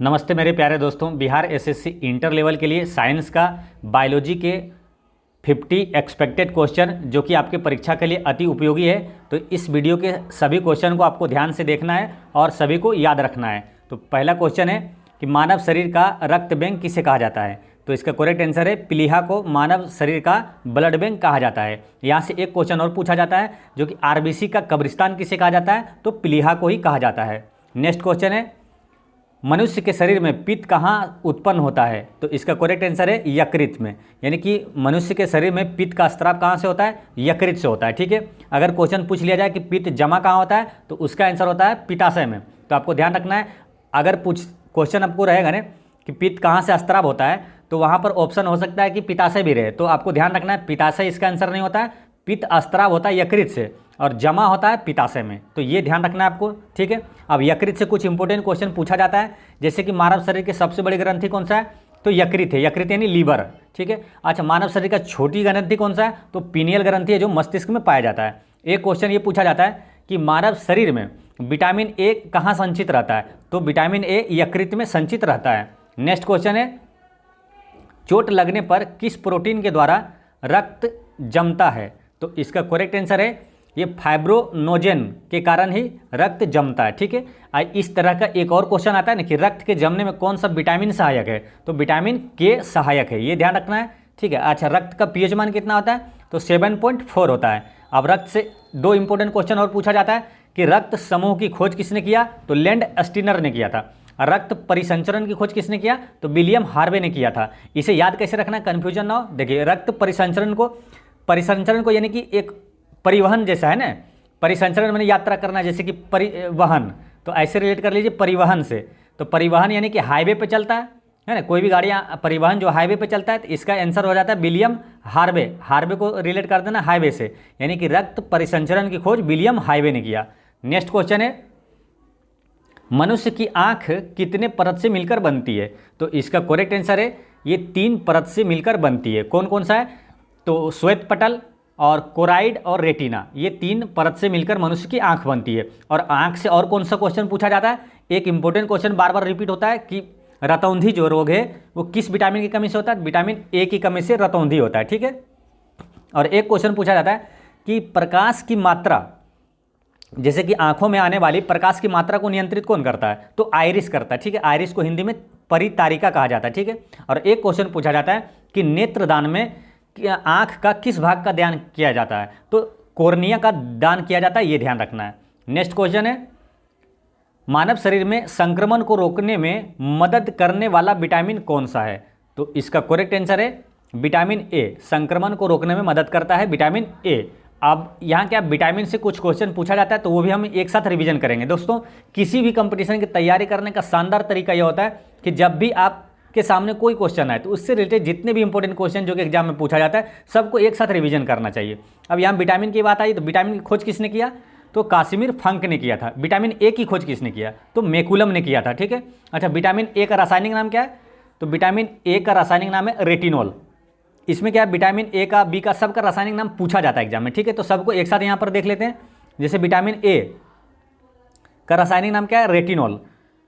नमस्ते मेरे प्यारे दोस्तों। बिहार एसएससी इंटर लेवल के लिए साइंस का बायोलॉजी के 50 एक्सपेक्टेड क्वेश्चन जो कि आपके परीक्षा के लिए अति उपयोगी है। तो इस वीडियो के सभी क्वेश्चन को आपको ध्यान से देखना है और सभी को याद रखना है। तो पहला क्वेश्चन है कि मानव शरीर का रक्त बैंक किसे कहा जाता है। तो इसका करेक्ट आंसर है प्लीहा को मानव शरीर का ब्लड बैंक कहा जाता है। यहाँ से एक क्वेश्चन और पूछा जाता है जो कि आरबीसी का कब्रिस्तान किसे कहा जाता है, तो प्लीहा को ही कहा जाता है। नेक्स्ट क्वेश्चन है मनुष्य के शरीर में पित्त कहाँ उत्पन्न होता है। तो इसका करेक्ट आंसर है यकृत में, यानी कि मनुष्य के शरीर में पित्त का स्राव कहाँ से होता है, यकृत से होता है। ठीक है, अगर क्वेश्चन पूछ लिया जाए कि पित्त जमा कहाँ होता है तो उसका आंसर होता है पित्ताशय में। तो आपको ध्यान रखना है, अगर क्वेश्चन आपको रहेगा ना कि पित्त कहाँ से स्राव होता है तो वहाँ पर ऑप्शन हो सकता है कि पित्ताशय भी रहे। तो आपको ध्यान रखना है पित्ताशय इसका आंसर नहीं होता है, पित्त स्राव होता है यकृत से और जमा होता है पित्ताशय में। तो ये ध्यान रखना है आपको। ठीक है, अब यकृत से कुछ इंपॉर्टेंट क्वेश्चन पूछा जाता है, जैसे कि मानव शरीर की सबसे बड़ी ग्रंथि कौन सा है, तो यकृत है, यकृत यानी लीवर। ठीक है, अच्छा मानव शरीर का छोटी ग्रंथि कौन सा है, तो पीनियल ग्रंथि है जो मस्तिष्क में पाया जाता है। एक क्वेश्चन ये पूछा जाता है कि मानव शरीर में विटामिन ए कहाँ संचित रहता है, तो विटामिन ए यकृत में संचित रहता है। नेक्स्ट क्वेश्चन है चोट लगने पर किस प्रोटीन के द्वारा रक्त जमता है। तो इसका करेक्ट आंसर है ये फाइब्रोनोजेन के कारण ही रक्त जमता है। ठीक है, इस तरह का एक और क्वेश्चन आता है ना कि रक्त के जमने में कौन सा विटामिन सहायक है, तो विटामिन के सहायक है, ये ध्यान रखना है। ठीक है, अच्छा रक्त का पीएच मान कितना होता है, तो 7.4 होता है। अब रक्त से दो इंपॉर्टेंट क्वेश्चन और पूछा जाता है कि रक्त समूह की खोज किसने किया, तो लैंड स्टीनर ने किया था। रक्त परिसंचरण की खोज किसने किया, तो विलियम हार्वे ने किया था। इसे याद कैसे रखना है, कन्फ्यूजन ना हो। देखिए रक्त परिसंचरण को यानी कि एक परिवहन जैसा है ना, परिसंचरण मैंने यात्रा करना जैसे कि परिवहन, तो ऐसे रिलेट कर लीजिए परिवहन से। तो परिवहन यानी कि हाईवे पे चलता है ना, कोई भी गाड़ियाँ परिवहन जो हाईवे पे चलता है, तो इसका आंसर हो जाता है विलियम हार्वे। हार्वे को रिलेट कर देना हाईवे से, यानी कि रक्त परिसंचरण की खोज विलियम हार्वे ने किया। नेक्स्ट क्वेश्चन है मनुष्य की आंख कितने परत से मिलकर बनती है। तो इसका करेक्ट आंसर है ये 3 परत से मिलकर बनती है। कौन कौन सा है, तो श्वेत पटल और कोराइड और रेटिना, ये 3 परत से मिलकर मनुष्य की आंख बनती है। और आंख से और कौन सा क्वेश्चन पूछा जाता है, एक इंपॉर्टेंट क्वेश्चन बार बार रिपीट होता है कि रतौंधी जो रोग है वो किस विटामिन की कमी से होता है, विटामिन ए की कमी से रतौंधी होता है। ठीक है, और एक क्वेश्चन पूछा जाता है कि प्रकाश की मात्रा, जैसे कि आंखों में आने वाली प्रकाश की मात्रा को नियंत्रित कौन करता है, तो आइरिस करता है। ठीक है, आइरिस को हिंदी में परितारिका कहा जाता है। ठीक है, और एक क्वेश्चन पूछा जाता है कि नेत्रदान में आंख का किस भाग का दान किया जाता है, तो कॉर्निया का दान किया जाता है, ये ध्यान रखना है। नेक्स्ट क्वेश्चन है मानव शरीर में संक्रमण को रोकने में मदद करने वाला विटामिन कौन सा है। तो इसका करेक्ट आंसर है विटामिन ए, संक्रमण को रोकने में मदद करता है विटामिन ए। अब यहाँ क्या विटामिन से कुछ क्वेश्चन पूछा जाता है तो वो भी हम एक साथ रिवीजन करेंगे। दोस्तों किसी भी कंपटीशन की तैयारी करने का शानदार तरीका यह होता है कि जब भी आपके सामने कोई क्वेश्चन आए तो उससे रिलेटेड जितने भी इंपॉर्टेंट क्वेश्चन जो कि एग्जाम में पूछा जाता है सबको एक साथ रिवीजन करना चाहिए। अब यहाँ विटामिन की बात आई तो विटामिन की खोज किसने किया, तो कासिमिर फंक ने किया था। विटामिन ए की खोज किसने किया, तो मैकुलम ने किया था। ठीक है, अच्छा विटामिन ए का रासायनिक नाम क्या है, तो विटामिन ए का रासायनिक नाम है रेटिनॉल। इसमें क्या है विटामिन ए का बी का सबका रासायनिक नाम पूछा जाता है एग्जाम में। ठीक है, तो सबको एक साथ यहाँ पर देख लेते हैं। जैसे विटामिन ए का रासायनिक नाम क्या है, रेटिनॉल।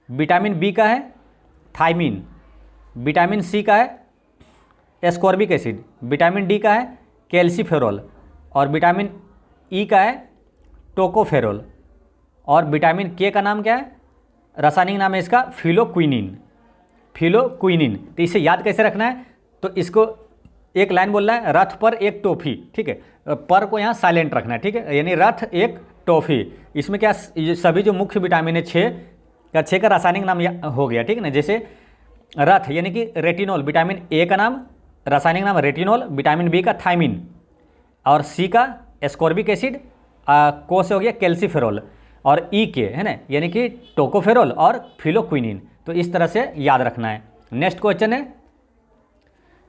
विटामिन बी का है थायमिन। विटामिन सी का है एस्कॉर्बिक एसिड। विटामिन डी का है कैल्सीफेरॉल। और विटामिन ई का है टोकोफेरॉल। और विटामिन के का नाम क्या है, रासायनिक नाम है इसका फिलोक्विनिन। फिलोक्विनिन, तो इसे याद कैसे रखना है, तो इसको एक लाइन बोलना है रथ पर एक टॉफी। ठीक है, पर को यहाँ साइलेंट रखना है। ठीक है, यानी रथ एक टॉफी। इसमें क्या सभी जो मुख्य विटामिन है 6 का रासायनिक नाम हो गया। ठीक है ना, जैसे रथ यानी कि रेटिनॉल, विटामिन ए का नाम रासायनिक नाम रेटिनॉल, विटामिन बी का थायमिन और सी का एस्कॉर्बिक एसिड, को से हो गया कैल्सीफेरॉल और ई के है ना यानी कि टोकोफेरॉल और फिलोक्विनिन। तो इस तरह से याद रखना है। नेक्स्ट क्वेश्चन है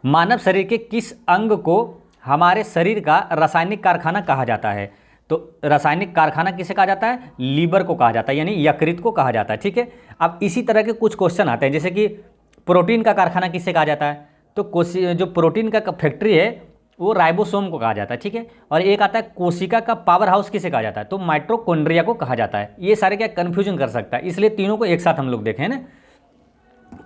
मानव शरीर के किस अंग को हमारे शरीर का रासायनिक कारखाना कहा जाता है। तो रासायनिक कारखाना किसे कहा जाता है, लीवर को कहा जाता है, यानी यकृत को कहा जाता है। ठीक है, अब इसी तरह के कुछ क्वेश्चन आते हैं, जैसे कि प्रोटीन का कारखाना किसे कहा जाता है, तो जो प्रोटीन का फैक्ट्री है वो राइबोसोम को कहा जाता है। ठीक है, और एक आता है कोशिका का पावर हाउस किसे कहा जाता है, तो माइटोकॉन्ड्रिया को कहा जाता है। ये सारे क्या कन्फ्यूजन कर सकता है, इसलिए तीनों को एक साथ हम लोग देखें ना।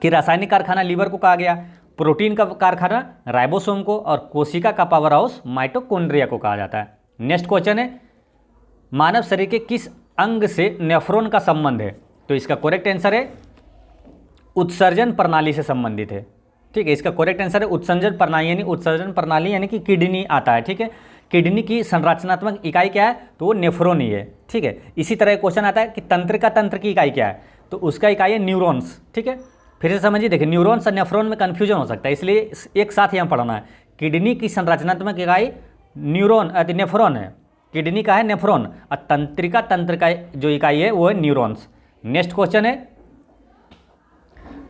कि रासायनिक कारखाना लीवर को कहा गया, प्रोटीन का कारखाना राइबोसोम को, और कोशिका का पावर हाउस माइटोकॉन्ड्रिया को कहा जाता है। नेक्स्ट क्वेश्चन है, मानव शरीर के किस अंग से नेफ्रॉन का संबंध है? तो इसका करेक्ट आंसर है उत्सर्जन प्रणाली से संबंधित है। ठीक है, इसका करेक्ट आंसर है उत्सर्जन प्रणाली, यानी उत्सर्जन प्रणाली यानी कि किडनी आता है। ठीक है, किडनी की संरचनात्मक इकाई क्या है? तो वो नेफ्रॉन ही है। ठीक है, इसी तरह क्वेश्चन आता है कि तंत्रिका तंत्र की इकाई क्या है? तो उसका इकाई है न्यूरॉन्स। ठीक है, फिर से समझिए, देखिए न्यूरॉन्स और नेफ्रॉन में कन्फ्यूजन हो सकता है, इसलिए एक साथ यहाँ पढ़ना है। किडनी की संरचनात्मक इकाई न्यूरॉन नेफ्रॉन है, किडनी का है नेफ्रॉन, और तंत्रिका तंत्र का जो इकाई है वो है न्यूरॉन्स। नेक्स्ट क्वेश्चन है,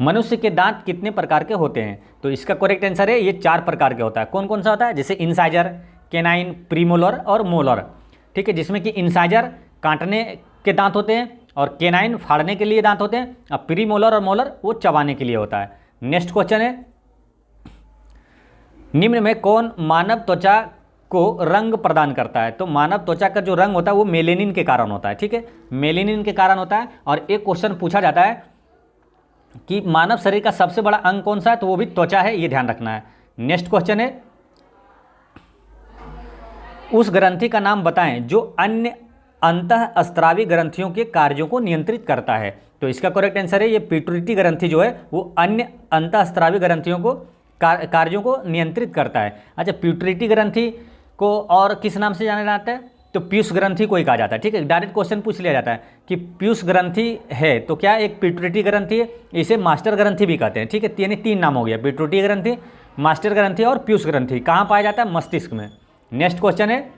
मनुष्य के दांत कितने प्रकार के होते हैं? तो इसका करेक्ट आंसर है ये 4 प्रकार के होता है। कौन कौन सा होता है? जैसे इंसाइजर, केनाइन, प्रीमोलर और मोलर। ठीक है, जिसमें कि इंसाइजर काटने के दांत होते हैं, और केनाइन फाड़ने के लिए दांत होते हैं, और प्रीमोलर और मोलर वो चबाने के लिए होता है। नेक्स्ट क्वेश्चन है, निम्न में कौन मानव त्वचा को रंग प्रदान करता है? तो मानव त्वचा का जो रंग होता है वो मेलेनिन के कारण होता है। ठीक है, मेलेनिन के कारण होता है। और एक क्वेश्चन पूछा जाता है कि मानव शरीर का सबसे बड़ा अंग कौन सा है? तो वो भी त्वचा है, ये ध्यान रखना है। नेक्स्ट क्वेश्चन है, उस ग्रंथि का नाम बताएं जो अन्य अंतःस्रावी ग्रंथियों के कार्यों को नियंत्रित करता है। तो इसका करेक्ट आंसर है ये पिट्यूटरी ग्रंथि जो है वो अन्य अंतःस्रावी ग्रंथियों को कार्यों को नियंत्रित करता है। अच्छा, पिट्यूटरी ग्रंथि को और किस नाम से जाना जाता है? तो पीयूष ग्रंथि को ही कहा जाता है। ठीक है, डायरेक्ट क्वेश्चन पूछ लिया जाता है कि पीयूष ग्रंथि है तो क्या एक पिट्यूटरी ग्रंथि है? इसे मास्टर ग्रंथि भी कहते हैं। ठीक है, यानी 3 नाम हो गया, पिट्यूटरी ग्रंथि, मास्टर ग्रंथि और पीयूष ग्रंथि। कहाँ पाया जाता है? मस्तिष्क में। नेक्स्ट क्वेश्चन है,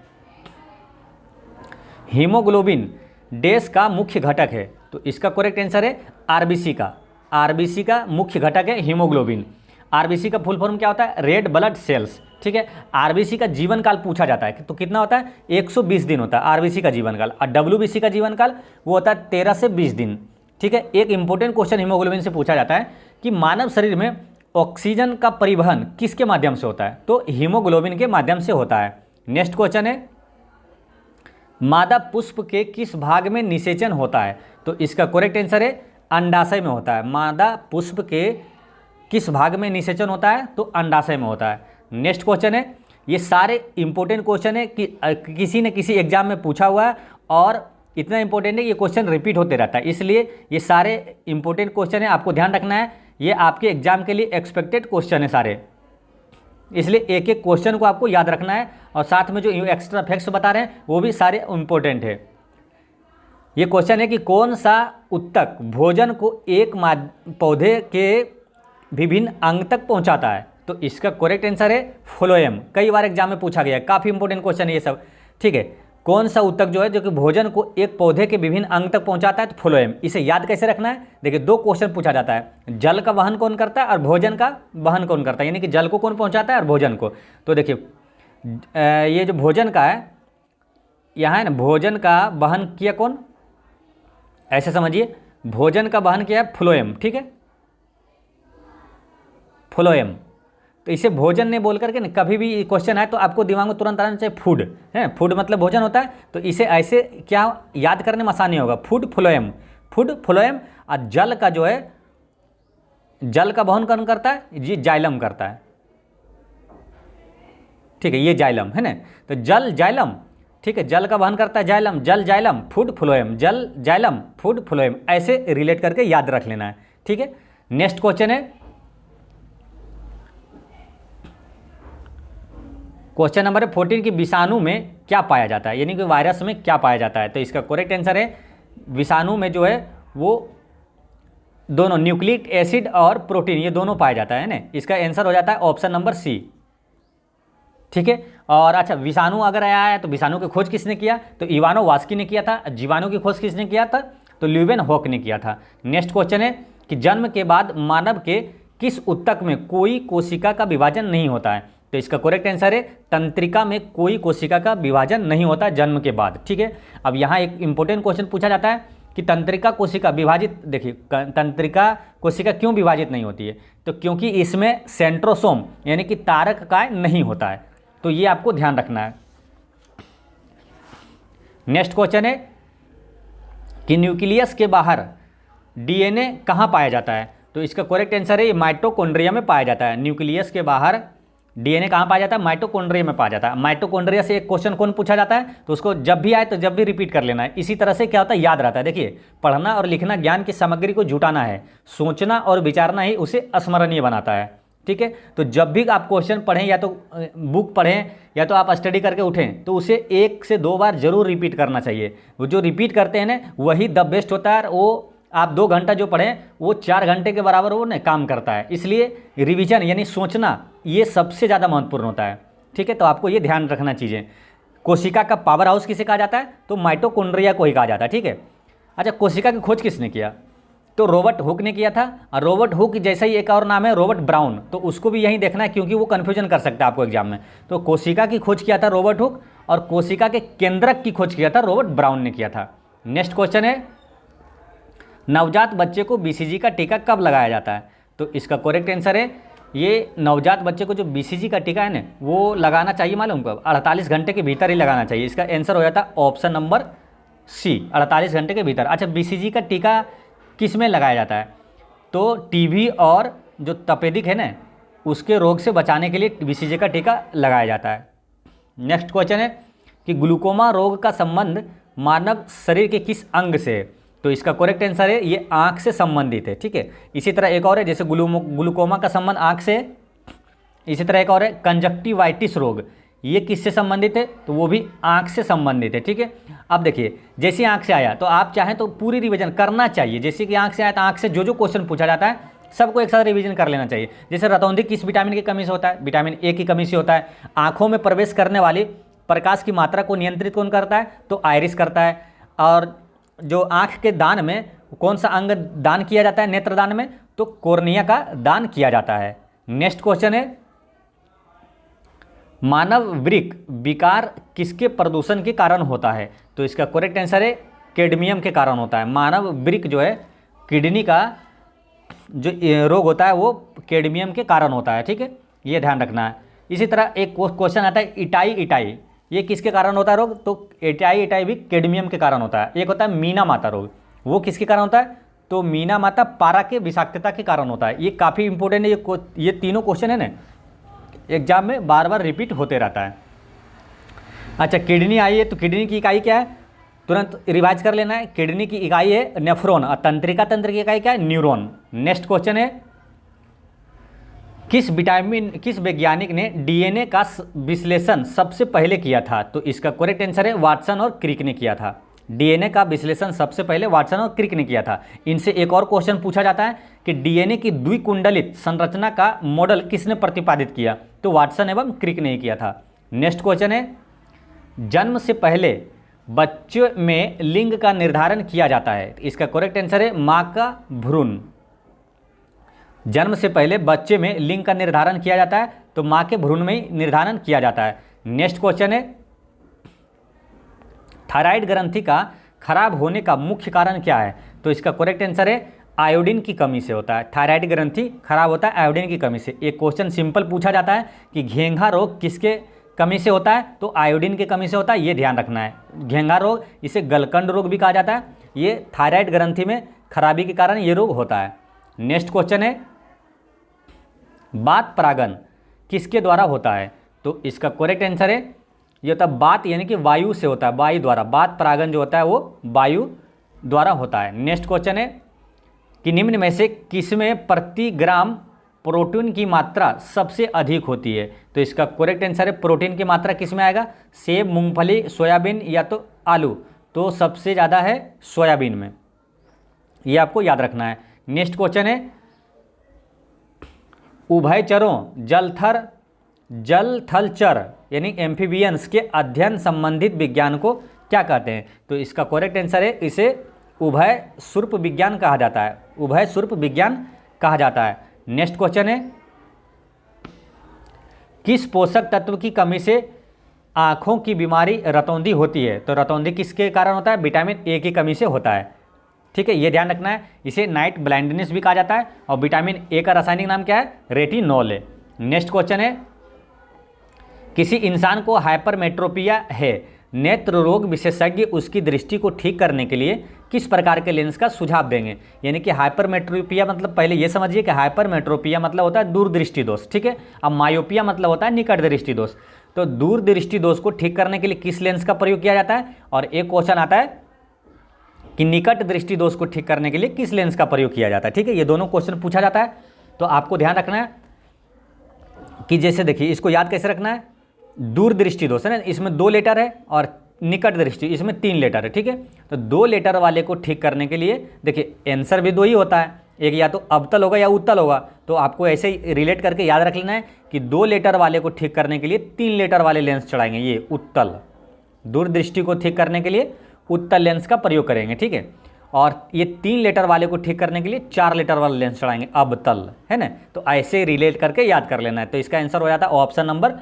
हीमोग्लोबिन डैश का मुख्य घटक है? तो इसका करेक्ट आंसर है आरबीसी का। आरबीसी का मुख्य घटक है हीमोग्लोबिन। आरबीसी का फुल फॉर्म क्या होता है? Red blood cells. ठीक है, आरबीसी का जीवन काल पूछा जाता है तो कितना होता है? 120 दिन होता है आरबीसी का जीवन काल, और डब्ल्यूबीसी का जीवन काल वो होता है 13 से 20 दिन। ठीक है, एक इंपॉर्टेंट क्वेश्चन हीमोग्लोबिन से पूछा जाता है कि मानव शरीर में ऑक्सीजन का परिवहन किसके माध्यम से होता है? तो हीमोग्लोबिन के माध्यम से होता है। नेक्स्ट क्वेश्चन है, मादा पुष्प के किस भाग में निषेचन होता है? तो इसका करेक्ट आंसर है अंडाशय में होता है। मादा पुष्प के किस भाग में निषेचन होता है? तो अंडाशय में होता है। नेक्स्ट क्वेश्चन है, ये सारे इंपॉर्टेंट क्वेश्चन है कि किसी न किसी एग्जाम में पूछा हुआ है, और इतना इंपॉर्टेंट है कि ये क्वेश्चन रिपीट होते रहता है, इसलिए ये सारे इंपॉर्टेंट क्वेश्चन है, आपको ध्यान रखना है। ये आपके एग्जाम के लिए एक्सपेक्टेड क्वेश्चन है सारे, इसलिए एक एक क्वेश्चन को आपको याद रखना है, और साथ में जो एक्स्ट्रा फैक्ट्स बता रहे हैं वो भी सारे इंपॉर्टेंट है। ये क्वेश्चन है कि कौन सा उत्तक भोजन को एक पौधे के विभिन्न अंग तक पहुंचाता है? तो इसका करेक्ट आंसर है फ्लोएम। कई बार एग्जाम में पूछा गया है, काफ़ी इंपॉर्टेंट क्वेश्चन है ये सब। ठीक है, कौन सा उत्तक जो है जो कि भोजन को एक पौधे के विभिन्न अंग तक पहुंचाता है? तो फ्लोएम। इसे याद कैसे रखना है? देखिए, 2 क्वेश्चन पूछा जाता है, जल का वहन कौन करता है और भोजन का वहन कौन करता है, यानी कि जल को कौन पहुंचाता है और भोजन को। तो देखिए, ये जो भोजन का है यहाँ है ना, भोजन का वहन किया कौन? ऐसे समझिए, भोजन का वहन किया है फ्लोएम। ठीक है, फ्लोएम। तो इसे भोजन ने बोल करके ना, कभी भी क्वेश्चन आए तो आपको दिमाग में तुरंत आना चाहिए फूड है, फूड मतलब भोजन होता है, तो इसे ऐसे क्या याद करने में आसानी होगा, फूड फ्लोएम। Food phloem. और जल का जो है, जल का वहन कौन करता है? ये जाइलम करता है। ठीक है, ये जाइलम है ना, तो जल जाइलम। ठीक है, जल का वहन करता है जाइलम, जल जाइलम फूड फ्लोएम, जल जाइलम फूड फ्लोएम, ऐसे रिलेट करके याद रख लेना है। ठीक है, नेक्स्ट क्वेश्चन है, क्वेश्चन नंबर 14 कि विषाणु में क्या पाया जाता है, यानी कि वायरस में क्या पाया जाता है? तो इसका करेक्ट आंसर है विषाणु में जो है वो दोनों न्यूक्लिक एसिड और प्रोटीन, ये दोनों पाया जाता है ना। इसका आंसर हो जाता है ऑप्शन नंबर सी। ठीक है, और अच्छा, विषाणु अगर आया है तो विषाणु की खोज किसने किया? तो इवानो वास्की ने किया था। जीवाणु की खोज किसने किया था? तो ल्यूवेन हॉक ने किया था। नेक्स्ट क्वेश्चन है कि जन्म के बाद मानव के किस उत्तक में कोई कोशिका का विभाजन नहीं होता है? तो इसका करेक्ट आंसर है तंत्रिका में कोई कोशिका का विभाजन नहीं होता जन्म के बाद। ठीक है, अब यहाँ एक इंपॉर्टेंट क्वेश्चन पूछा जाता है कि तंत्रिका कोशिका विभाजित, देखिए तंत्रिका कोशिका क्यों विभाजित नहीं होती है? तो क्योंकि इसमें सेंट्रोसोम यानी कि तारक काय नहीं होता है, तो ये आपको ध्यान रखना है। नेक्स्ट क्वेश्चन है कि न्यूक्लियस के बाहर डीएनए कहाँ पाया जाता है? तो इसका करेक्ट आंसर है ये माइटोकॉन्ड्रिया में पाया जाता है। न्यूक्लियस के बाहर डीएनए कहाँ पाया जाता है? माइटोकॉन्ड्रिया में पाया जाता है। माइटोकॉन्ड्रिया से एक क्वेश्चन कौन पूछा जाता है तो उसको जब भी आए तो जब भी रिपीट कर लेना है। इसी तरह से क्या होता है, याद रहता है। देखिए, पढ़ना और लिखना ज्ञान की सामग्री को जुटाना है, सोचना और विचारना ही उसे स्मरणीय बनाता है। ठीक है, तो जब भी आप क्वेश्चन पढ़ें या तो बुक पढ़ें या तो आप स्टडी करके उठें तो उसे 1 से 2 बार जरूर रिपीट करना चाहिए। वो जो रिपीट करते हैं ना वही द बेस्ट होता है। वो आप 2 घंटा जो पढ़ें वो 4 घंटे के बराबर वो ना काम करता है। इसलिए रिवीजन यानी सोचना ये सबसे ज़्यादा महत्वपूर्ण होता है। ठीक है, तो आपको ये ध्यान रखना चीज़ें। कोशिका का पावर हाउस किसे कहा जाता है? तो माइटोकॉन्ड्रिया को ही कहा जाता है। ठीक है, अच्छा, कोशिका की खोज किसने किया? तो रॉबर्ट हुक ने किया था। और रॉबर्ट हुक जैसा ही एक और नाम है रॉबर्ट ब्राउन, तो उसको भी यही देखना है क्योंकि वो कन्फ्यूजन कर सकता है आपको एग्जाम में। तो कोशिका की खोज किया था रॉबर्ट हुक और कोशिका के केंद्रक की खोज किया था रॉबर्ट ब्राउन ने किया था। नेक्स्ट क्वेश्चन है, नवजात बच्चे को बीसीजी का टीका कब लगाया जाता है? तो इसका करेक्ट आंसर है ये नवजात बच्चे को जो बीसीजी का टीका है ना वो लगाना चाहिए, मालूम कब? 48 घंटे के भीतर ही लगाना चाहिए। इसका आंसर हो जाता है ऑप्शन नंबर सी, 48 घंटे के भीतर। अच्छा, बीसीजी का टीका किस में लगाया जाता है? तो टीबी और जो तपेदिक है ना उसके रोग से बचाने के लिए बीसीजी का टीका लगाया जाता है। नेक्स्ट क्वेश्चन है कि ग्लूकोमा रोग का संबंध मानव शरीर के किस अंग से है? तो इसका करेक्ट आंसर है ये आँख से संबंधित है। ठीक है, इसी तरह एक और है, जैसे ग्लूकोमा का संबंध आँख से, इसी तरह एक और है कंजक्टिवाइटिस रोग, ये किससे संबंधित है? तो वो भी आँख से संबंधित है। ठीक है, अब देखिए, जैसे आँख से आया तो आप चाहें तो पूरी रिवीजन करना चाहिए। जैसे कि आँख से आया तो आँख से जो जो क्वेश्चन पूछा जाता है सबको एक साथ रिवीजन कर लेना चाहिए। जैसे रतौंधी किस विटामिन की कमी से होता है? विटामिन ए की कमी से होता है। आँखों में प्रवेश करने वाली प्रकाश की मात्रा को नियंत्रित कौन करता है? तो आयरिस करता है। और जो आँख के दान में कौन सा अंग दान किया जाता है नेत्रदान में? तो कॉर्निया का दान किया जाता है। नेक्स्ट क्वेश्चन है, मानव वृक्क विकार किसके प्रदूषण के कारण होता है? तो इसका करेक्ट आंसर है कैडमियम के कारण होता है। मानव वृक्क जो है किडनी का जो रोग होता है वो कैडमियम के कारण होता है। ठीक है, ये ध्यान रखना है। इसी तरह एक क्वेश्चन आता है इटाई, ये किसके कारण होता है रोग? तो इटाई भी कैडमियम के कारण होता है। एक होता है मीना माता रोग, वो किसके कारण होता है? तो मीना माता पारा के विषाक्तता के कारण होता है। ये काफ़ी इंपॉर्टेंट है। ये तीनों क्वेश्चन है ना एग्जाम में बार बार रिपीट होते रहता है। अच्छा, किडनी आई है तो किडनी की इकाई क्या है? तुरंत रिवाइज कर लेना है। किडनी की इकाई है नेफ्रॉन और तंत्रिका तंत्र की इकाई क्या है? न्यूरॉन। नेक्स्ट क्वेश्चन है, किस वैज्ञानिक ने डीएनए का विश्लेषण सबसे पहले किया था? तो इसका करेक्ट आंसर है वाटसन और क्रिक ने किया था। डीएनए का विश्लेषण सबसे पहले वाटसन और क्रिक ने किया था। इनसे एक और क्वेश्चन पूछा जाता है कि डीएनए की द्विकुंडलित संरचना का मॉडल किसने प्रतिपादित किया? तो वाटसन एवं क्रिक ने किया था। नेक्स्ट क्वेश्चन है, जन्म से पहले बच्चे में लिंग का निर्धारण किया जाता है। इसका करेक्ट आंसर है माँ का भ्रूण। जन्म से पहले बच्चे में लिंग का निर्धारण किया जाता है तो माँ के भ्रूण में ही निर्धारण किया जाता है। नेक्स्ट क्वेश्चन है, थायराइड ग्रंथि का खराब होने का मुख्य कारण क्या है? तो इसका करेक्ट आंसर है आयोडीन की कमी से होता है। थायराइड ग्रंथि खराब होता है आयोडीन की कमी से। एक क्वेश्चन सिंपल पूछा जाता है कि घेंघा रोग किसके कमी से होता है? तो आयोडीन की कमी से होता है, ये ध्यान रखना है। घेंघा रोग, इसे गलकंड रोग भी कहा जाता है, ये थायराइड ग्रंथि में खराबी के कारण ये रोग होता है। नेक्स्ट क्वेश्चन है, बात परागन किसके द्वारा होता है? तो इसका करेक्ट आंसर है ये होता है बात यानी कि वायु से होता है, वायु द्वारा। बात परागन जो होता है वो वायु द्वारा होता है। नेक्स्ट क्वेश्चन है कि निम्न में से किसमें प्रति ग्राम प्रोटीन की मात्रा सबसे अधिक होती है? तो इसका करेक्ट आंसर है प्रोटीन की मात्रा किस में आएगा? सेब, मूंगफली, सोयाबीन या तो आलू। तो सबसे ज़्यादा है सोयाबीन में, ये आपको याद रखना है। नेक्स्ट क्वेश्चन है, उभयचरों जल थल चर यानी एम्फीबियंस के अध्ययन संबंधित विज्ञान को क्या कहते हैं? तो इसका करेक्ट आंसर है इसे उभय सूर्प विज्ञान कहा जाता है। उभय सूर्प विज्ञान कहा जाता है। नेक्स्ट क्वेश्चन है, किस पोषक तत्व की कमी से आँखों की बीमारी रतौंधी होती है? तो रतौंधी किसके कारण होता है? विटामिन ए की कमी से होता है। ठीक है, ये ध्यान रखना है। इसे नाइट ब्लाइंडनेस भी कहा जाता है और विटामिन ए का रासायनिक नाम क्या है? रेटिनॉल है। नेक्स्ट क्वेश्चन है, किसी इंसान को हाइपरमेट्रोपिया है नेत्र रोग विशेषज्ञ उसकी दृष्टि को ठीक करने के लिए किस प्रकार के लेंस का सुझाव देंगे। यानी कि हाइपरमेट्रोपिया मतलब पहले ये समझिए कि हाइपरमेट्रोपिया मतलब होता है दूरदृष्टि दोष, ठीक है। अब मायोपिया मतलब होता है निकट दृष्टि दोष। तो दूरदृष्टि दोष को ठीक करने के लिए किस लेंस का प्रयोग किया जाता है, और एक क्वेश्चन आता है कि निकट दृष्टि दोष को ठीक करने के लिए किस लेंस का प्रयोग किया जाता है, ठीक है। ये दोनों क्वेश्चन पूछा जाता है। तो आपको ध्यान रखना है कि जैसे देखिए इसको याद कैसे रखना है, दूरदृष्टि दोष है ना, इसमें 2 लेटर है, और निकट दृष्टि इसमें 3 लेटर है, ठीक है। तो 2 लेटर वाले को ठीक करने के लिए देखिए आंसर भी 2 ही होता है, एक या तो अवतल होगा या उत्तल होगा। तो आपको ऐसे ही रिलेट करके याद रख लेना है कि 2 लेटर वाले को ठीक करने के लिए 3 लेटर वाले लेंस चढ़ाएंगे, ये उत्तल। दूरदृष्टि को ठीक करने के लिए उत्तल लेंस का प्रयोग करेंगे, ठीक है। और ये 3 लेटर वाले को ठीक करने के लिए 4 लेटर वाला लेंस चढ़ाएंगे, अवतल, है ना। तो ऐसे रिलेट करके याद कर लेना है। तो इसका आंसर हो जाता है option number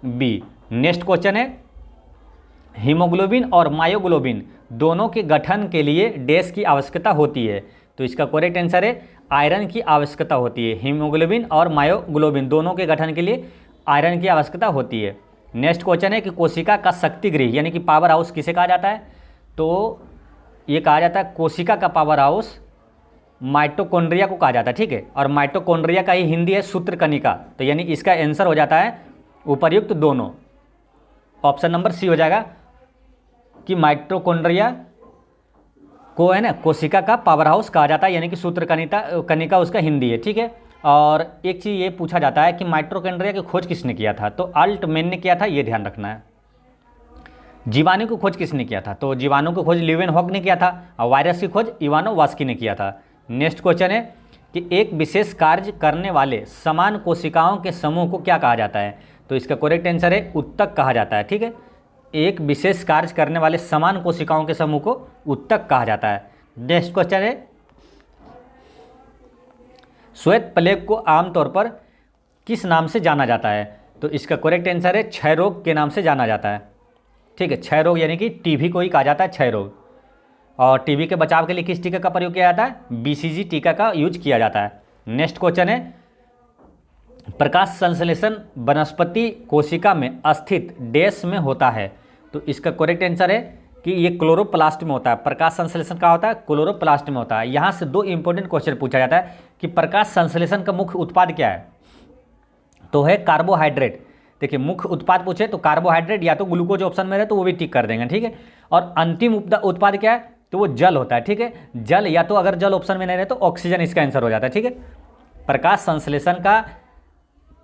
B. Next question है, हीमोग्लोबिन और मायोग्लोबिन दोनों के गठन के लिए डैश की आवश्यकता होती है। तो इसका करेक्ट आंसर है आयरन की आवश्यकता होती है। हीमोग्लोबिन और मायोग्लोबिन दोनों के गठन के लिए आयरन की आवश्यकता होती है। नेक्स्ट क्वेश्चन है कि कोशिका का शक्ति गृह यानी कि पावर हाउस किसे कहा जाता है। तो ये कहा जाता है कोशिका का पावर हाउस माइटोकॉन्ड्रिया को कहा जाता है, ठीक है। और माइटोकॉन्ड्रिया का ही हिंदी है सूत्रकनिका। तो यानी इसका आंसर हो जाता है उपर्युक्त दोनों। ऑप्शन नंबर सी हो जाएगा कि माइटोकॉन्ड्रिया को है ना कोशिका का पावर हाउस कहा जाता है, यानी कि सूत्रकनिका उसका हिंदी है, ठीक है। और एक चीज़ ये पूछा जाता है कि माइटोकॉन्ड्रिया की खोज किसने किया था। तो अल्टमैन ने किया था, ये ध्यान रखना है। जीवाणु की खोज किसने किया था। तो जीवाणु की खोज ल्यूवेनहॉक ने किया था, और वायरस की खोज इवानोवास्की ने किया था। नेक्स्ट क्वेश्चन है कि एक विशेष कार्य करने वाले समान कोशिकाओं के समूह को क्या कहा जाता है। तो इसका करेक्ट आंसर है उत्तक कहा जाता है, ठीक है। एक विशेष कार्य करने वाले समान कोशिकाओं के समूह को उत्तक कहा जाता है। नेक्स्ट क्वेश्चन है, श्वेत प्लेग को आमतौर पर किस नाम से जाना जाता है। तो इसका करेक्ट आंसर है क्षय रोग के नाम से जाना जाता है, ठीक है। क्षय रोग यानी कि टीबी को ही कहा जाता है क्षय रोग। और टीबी के बचाव के लिए किस टीका का प्रयोग किया जाता है, बीसीजी टीका का यूज किया जाता है। नेक्स्ट क्वेश्चन है, प्रकाश संश्लेषण वनस्पति कोशिका में स्थित डैश में होता है। तो इसका करेक्ट आंसर है कि ये क्लोरोप्लास्ट में होता है। प्रकाश संश्लेषण का होता है क्लोरोप्लास्ट में होता है। यहाँ से 2 इंपॉर्टेंट क्वेश्चन पूछा जाता है कि प्रकाश संश्लेषण का मुख्य उत्पाद क्या है। तो है कार्बोहाइड्रेट। देखिए मुख्य उत्पाद पूछे तो कार्बोहाइड्रेट या तो ग्लूकोज ऑप्शन में रहे तो वो भी टिक कर देंगे, ठीक है। और अंतिम उत्पाद क्या है, तो वो जल होता है, ठीक है। जल या तो अगर जल ऑप्शन में नहीं रहे तो ऑक्सीजन इसका आंसर हो जाता है, ठीक है। प्रकाश संश्लेषण का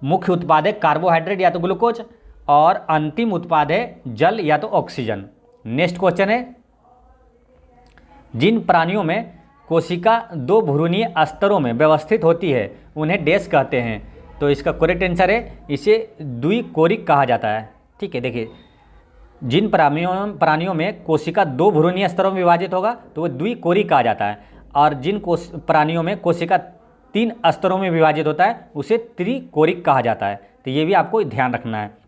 मुख्य उत्पाद है कार्बोहाइड्रेट या तो ग्लूकोज, और अंतिम उत्पाद है जल या तो ऑक्सीजन। नेक्स्ट क्वेश्चन है, जिन प्राणियों में कोशिका 2 भ्रूणीय स्तरों में व्यवस्थित होती है उन्हें डैश कहते हैं। तो इसका करेक्ट आंसर है इसे द्विकोरिक कहा जाता है, ठीक है। देखिए जिन प्राणियों में कोशिका 2 भ्रूणीय स्तरों में विभाजित होगा तो वो द्विकोरिक कहा जाता है, और जिन प्राणियों में कोशिका 3 स्तरों में विभाजित होता है उसे त्रिकोरिक कहा जाता है। तो ये भी आपको ध्यान रखना है।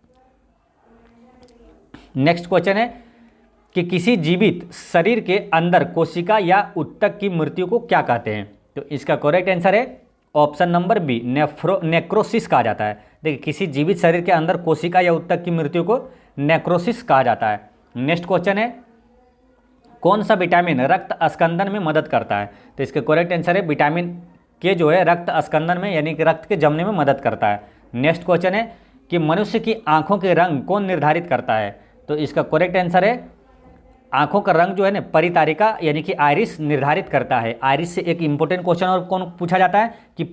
नेक्स्ट क्वेश्चन है कि किसी जीवित शरीर के अंदर कोशिका या उत्तक की मृत्यु को क्या कहते हैं। तो इसका करेक्ट आंसर है ऑप्शन नंबर बी, नेक्रोसिस कहा जाता है। देखिए किसी जीवित शरीर के अंदर कोशिका या उत्तक की मृत्यु को नेक्रोसिस कहा जाता है। नेक्स्ट क्वेश्चन है, कौन सा विटामिन रक्त स्कंदन में मदद करता है। तो इसका करेक्ट आंसर है विटामिन के जो है रक्त स्कंदन में यानी कि रक्त के जमने में मदद करता है। नेक्स्ट क्वेश्चन है कि मनुष्य की आंखों के रंग कौन निर्धारित करता है। तो इसका करेक्ट आंसर है आंखों का रंग जो है ना परितारिका यानी कि आइरिस निर्धारित करता है। आइरिस से एक इंपॉर्टेंट क्वेश्चन और कौन पूछा जाता है कि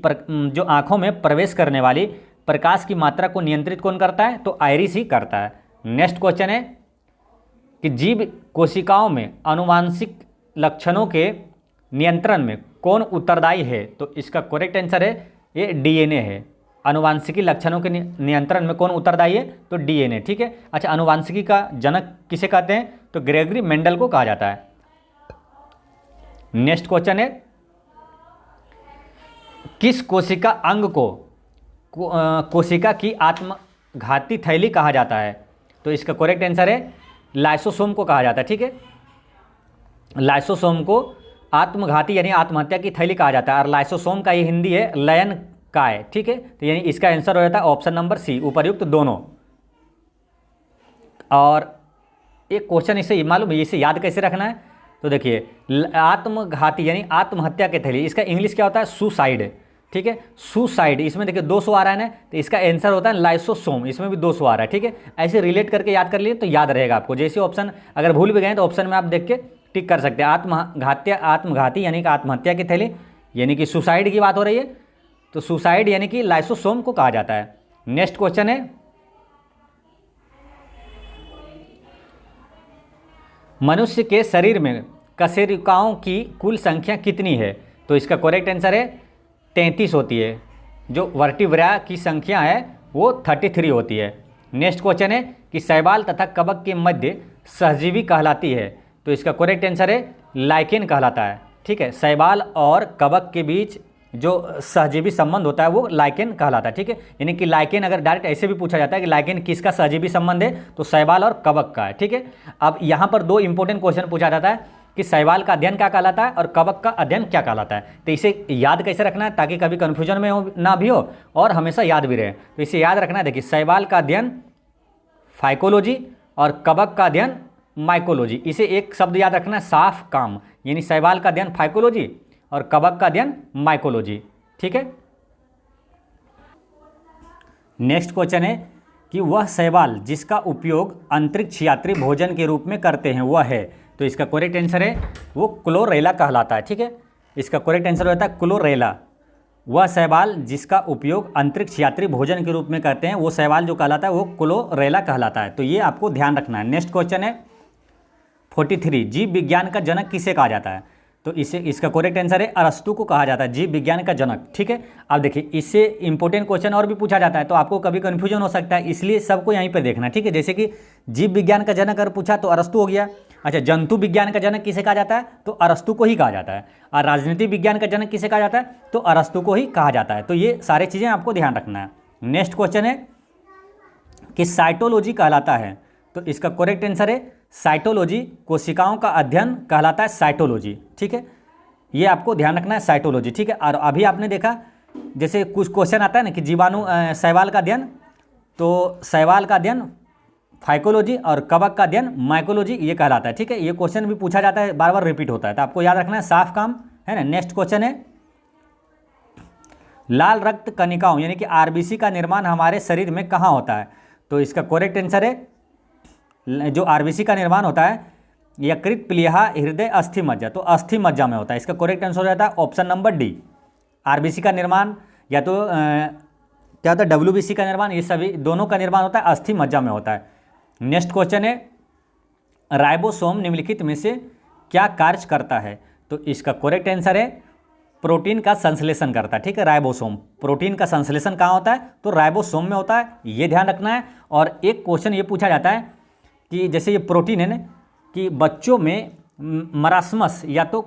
जो आंखों में प्रवेश करने वाली प्रकाश की मात्रा को नियंत्रित कौन करता है, तो आइरिस ही करता है। नेक्स्ट क्वेश्चन है कि जीव कोशिकाओं में आनुवांशिक लक्षणों के नियंत्रण में कौन उत्तरदायी है। तो इसका करेक्ट आंसर है ये डीएनए है। आनुवांशिकी लक्षणों के नियंत्रण में कौन उत्तरदायी है, तो डीएनए, ठीक है। अच्छा आनुवांशिकी का जनक किसे कहते हैं, तो ग्रेगरी मेंडल को कहा जाता है। नेक्स्ट क्वेश्चन है, किस कोशिका अंग को कोशिका की आत्मघाती थैली कहा जाता है। तो इसका करेक्ट आंसर है लाइसोसोम को कहा जाता है, ठीक है। लाइसोसोम को आत्मघाती यानी आत्महत्या की थैली कहा जाता है, और लाइसोसोम का ये हिंदी है लयन काय, ठीक है। तो यानी इसका आंसर हो जाता है ऑप्शन नंबर सी, उपर्युक्त दोनों। और एक क्वेश्चन इसे मालूम है, इसे याद कैसे रखना है? तो देखिए आत्मघाती यानी आत्महत्या के थैली, इसका इंग्लिश क्या होता है? सुसाइड। ठीक है, सुसाइड, इसमें देखिए 200 आ रहा है ना, तो इसका आंसर होता है लाइसोसोम, इसमें भी 200 आ रहा है। ठीक है, ऐसे रिलेट करके याद कर लिए तो याद रहेगा आपको। जैसे ऑप्शन अगर भूल भी गए तो ऑप्शन में आप देख के टिक कर सकते हैं। आत्मघाती यानी कि आत्महत्या की थैली, यानी कि सुसाइड की बात हो रही है, तो सुसाइड यानी कि लाइसोसोम को कहा जाता है। नेक्स्ट क्वेश्चन है, मनुष्य के शरीर में कशेरुकाओं की कुल संख्या कितनी है? तो इसका करेक्ट आंसर है 33 होती है। जो वर्टिब्रा की संख्या है वो 33 होती है। नेक्स्ट क्वेश्चन है कि शैवाल तथा कवक के मध्य सहजीवी कहलाती है, तो इसका करेक्ट आंसर है लाइकेन कहलाता है। ठीक है, शैवाल और कवक के बीच जो सहजीवी संबंध होता है वो लाइकेन कहलाता है। ठीक है, यानी कि लाइकेन अगर डायरेक्ट ऐसे भी पूछा जाता है कि लाइकेन किसका सहजीवी संबंध है, तो शैवाल और कवक का है। ठीक है, अब यहाँ पर दो इंपॉर्टेंट क्वेश्चन पूछा जाता है कि शैवाल का अध्ययन क्या कहलाता है और कवक का अध्ययन क्या कहलाता है। तो इसे याद कैसे रखना है ताकि कभी कन्फ्यूजन में ना भी हो और हमेशा याद भी रहे। तो इसे याद रखना है, देखिए शैवाल का अध्ययन फाइकोलॉजी और कवक का अध्ययन माइकोलॉजी। इसे एक शब्द याद रखना है, साफ काम, यानी शैवाल का अध्ययन फाइकोलॉजी और कवक का अध्ययन माइकोलॉजी। ठीक है, नेक्स्ट क्वेश्चन है कि वह शैवाल जिसका उपयोग अंतरिक्ष यात्री भोजन के रूप में करते हैं वह है, तो इसका करेक्ट आंसर है वो क्लोरेला कहलाता है। ठीक है, इसका करेक्ट आंसर होता है क्लोरेला। वह शैवाल जिसका उपयोग अंतरिक्ष यात्री भोजन के रूप में करते हैं वो शैवाल जो कहलाता है वो क्लोरेला कहलाता है। तो ये आपको ध्यान रखना है। नेक्स्ट क्वेश्चन है 43, जीव विज्ञान का जनक किसे कहा जाता है? तो इसका करेक्ट आंसर है अरस्तु को कहा जाता है जीव विज्ञान का जनक। ठीक है, अब देखिए इससे इंपॉर्टेंट क्वेश्चन और भी पूछा जाता है, तो आपको कभी कंफ्यूजन हो सकता है, इसलिए सबको यहीं पे देखना। ठीक है, जैसे कि जीव विज्ञान का जनक अगर पूछा तो अरस्तु हो गया। अच्छा, जंतु विज्ञान का जनक किसे कहा जाता है? तो अरस्तु को ही कहा जाता है। और राजनीति विज्ञान का जनक किसे कहा जाता है? तो अरस्तु को ही कहा जाता है। तो ये सारी चीज़ें आपको ध्यान रखना है। नेक्स्ट क्वेश्चन है कि साइटोलॉजी कहलाता है, तो इसका करेक्ट आंसर है साइटोलॉजी, कोशिकाओं का अध्ययन कहलाता है साइटोलॉजी। ठीक है, ये आपको ध्यान रखना है साइटोलॉजी। ठीक है, और अभी आपने देखा जैसे कुछ क्वेश्चन आता है ना कि जीवाणु शैवाल का अध्ययन, तो शैवाल का अध्ययन फाइकोलॉजी और कवक का अध्ययन माइकोलॉजी ये कहलाता है। ठीक है, ये क्वेश्चन भी पूछा जाता है, बार बार रिपीट होता है, तो आपको याद रखना है, साफ काम है ना। नेक्स्ट क्वेश्चन है लाल रक्त कणिकाओं यानी कि आरबीसी का निर्माण हमारे शरीर में कहाँ होता है? तो इसका करेक्ट आंसर है जो आरबीसी का निर्माण होता है यकृत, प्लीहा, हृदय, अस्थि मज्जा, तो अस्थि मज्जा में होता है। इसका करेक्ट आंसर हो जाता है ऑप्शन नंबर डी। आरबीसी का निर्माण या तो क्या होता है डब्ल्यूबीसी का निर्माण, ये सभी दोनों का निर्माण होता है अस्थि मज्जा में होता है। नेक्स्ट क्वेश्चन है राइबोसोम निम्नलिखित में से क्या कार्य करता है? तो इसका करेक्ट आंसर है प्रोटीन का संश्लेषण करता है। ठीक है, राइबोसोम, प्रोटीन का संश्लेषण कहाँ होता है? तो राइबोसोम में होता है, ये ध्यान रखना है। और एक क्वेश्चन ये पूछा जाता है कि जैसे ये प्रोटीन है ना कि बच्चों में मरासमस या तो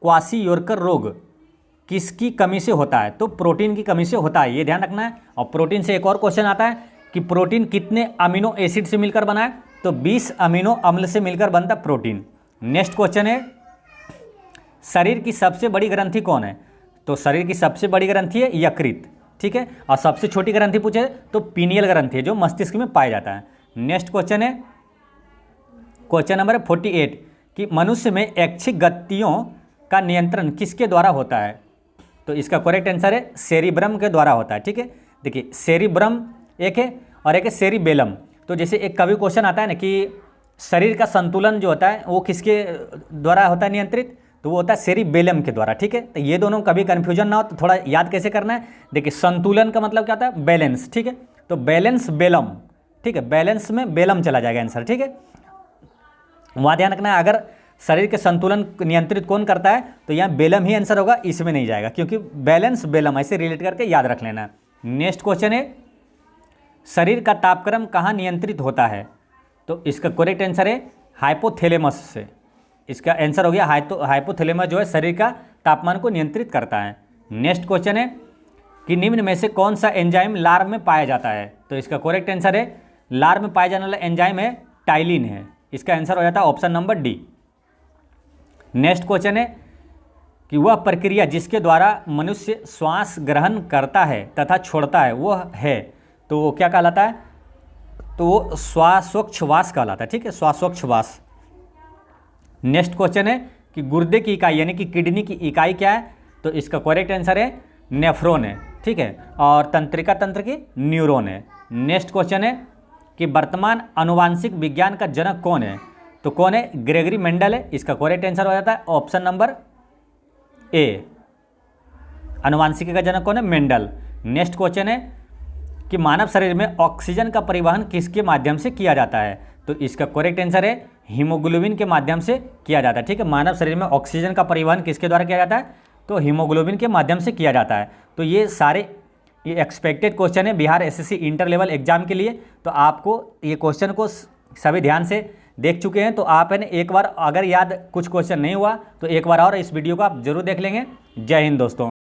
क्वासियोर्कर रोग किसकी कमी से होता है? तो प्रोटीन की कमी से होता है, ये ध्यान रखना है। और प्रोटीन से एक और क्वेश्चन आता है कि प्रोटीन कितने अमीनो एसिड से मिलकर बना है? तो 20 अमीनो अम्ल से मिलकर बनता प्रोटीन। नेक्स्ट क्वेश्चन है शरीर की सबसे बड़ी ग्रंथि कौन है? तो शरीर की सबसे बड़ी ग्रंथि है यकृत। ठीक है, और सबसे छोटी ग्रंथि पूछे तो पीनियल ग्रंथि है जो मस्तिष्क में पाया जाता है। नेक्स्ट क्वेश्चन है क्वेश्चन नंबर 48 कि मनुष्य में ऐच्छिक गतियों का नियंत्रण किसके द्वारा होता है? तो इसका करेक्ट आंसर है सेरिब्रम के द्वारा होता है। ठीक है, देखिए सेरिब्रम एक है और एक है सेरिबेलम। तो जैसे एक कभी क्वेश्चन आता है ना कि शरीर का संतुलन जो होता है वो किसके द्वारा होता है नियंत्रित? तो वो होता है सेरिबेलम के द्वारा। ठीक है, तो ये दोनों कभी कन्फ्यूजन ना हो तो थोड़ा याद कैसे करना है। देखिए संतुलन का मतलब क्या होता है? बैलेंस। ठीक है, तो बैलेंस बेलम। ठीक है, बैलेंस में बेलम चला जाएगा आंसर। ठीक है, वहाँ ध्यान रखना है, अगर शरीर के संतुलन नियंत्रित कौन करता है तो यहाँ बेलम ही आंसर होगा, इसमें नहीं जाएगा, क्योंकि बैलेंस बेलम ऐसे रिलेट करके याद रख लेना। नेक्स्ट क्वेश्चन है शरीर का तापक्रम कहाँ नियंत्रित होता है? तो इसका करेक्ट आंसर है हाइपोथैलेमस से। इसका आंसर हो गया हाइपोथैलेमस जो है शरीर का तापमान को नियंत्रित करता है। नेक्स्ट क्वेश्चन है कि निम्न में से कौन सा एंजाइम लार्व में पाया जाता है? तो इसका करेक्ट आंसर है लार्व में पाया जाने वाला एंजाइम है टाइलिन है। इसका आंसर हो जाता है option number D. Next question है कि वह प्रक्रिया जिसके द्वारा मनुष्य श्वास ग्रहण करता है तथा छोड़ता है वह है, तो वो क्या कहलाता है? तो वो श्वासोच्छ्वास कहलाता है। ठीक है, श्वासोच्छ्वास। नेक्स्ट क्वेश्चन है कि गुर्दे की इकाई यानी कि किडनी की इकाई क्या है, तो इसका करेक्ट आंसर है नेफ्रॉन है। ठीक है, और तंत्रिका तंत्र की न्यूरॉन है। नेक्स्ट क्वेश्चन है कि वर्तमान आनुवांशिक विज्ञान का जनक कौन है, तो कौन है, ग्रेगरी मेंडल है। इसका करेक्ट आंसर हो जाता है ऑप्शन नंबर ए, आनुवांशिकी का जनक कौन है, मेंडल। नेक्स्ट क्वेश्चन है कि मानव शरीर में ऑक्सीजन का परिवहन किसके माध्यम से किया जाता है, तो इसका करेक्ट आंसर है हीमोग्लोबिन के माध्यम से किया जाता है। ठीक है, मानव शरीर में ऑक्सीजन का परिवहन किसके द्वारा किया जाता है, तो हीमोग्लोबिन के माध्यम से किया जाता है। तो ये सारे ये एक्सपेक्टेड क्वेश्चन है Bihar SSC inter level exam के लिए। तो आपको ये क्वेश्चन को सभी ध्यान से देख चुके हैं, तो आप है ना एक बार अगर याद कुछ क्वेश्चन नहीं हुआ तो एक बार और इस वीडियो को आप जरूर देख लेंगे। जय हिंद दोस्तों।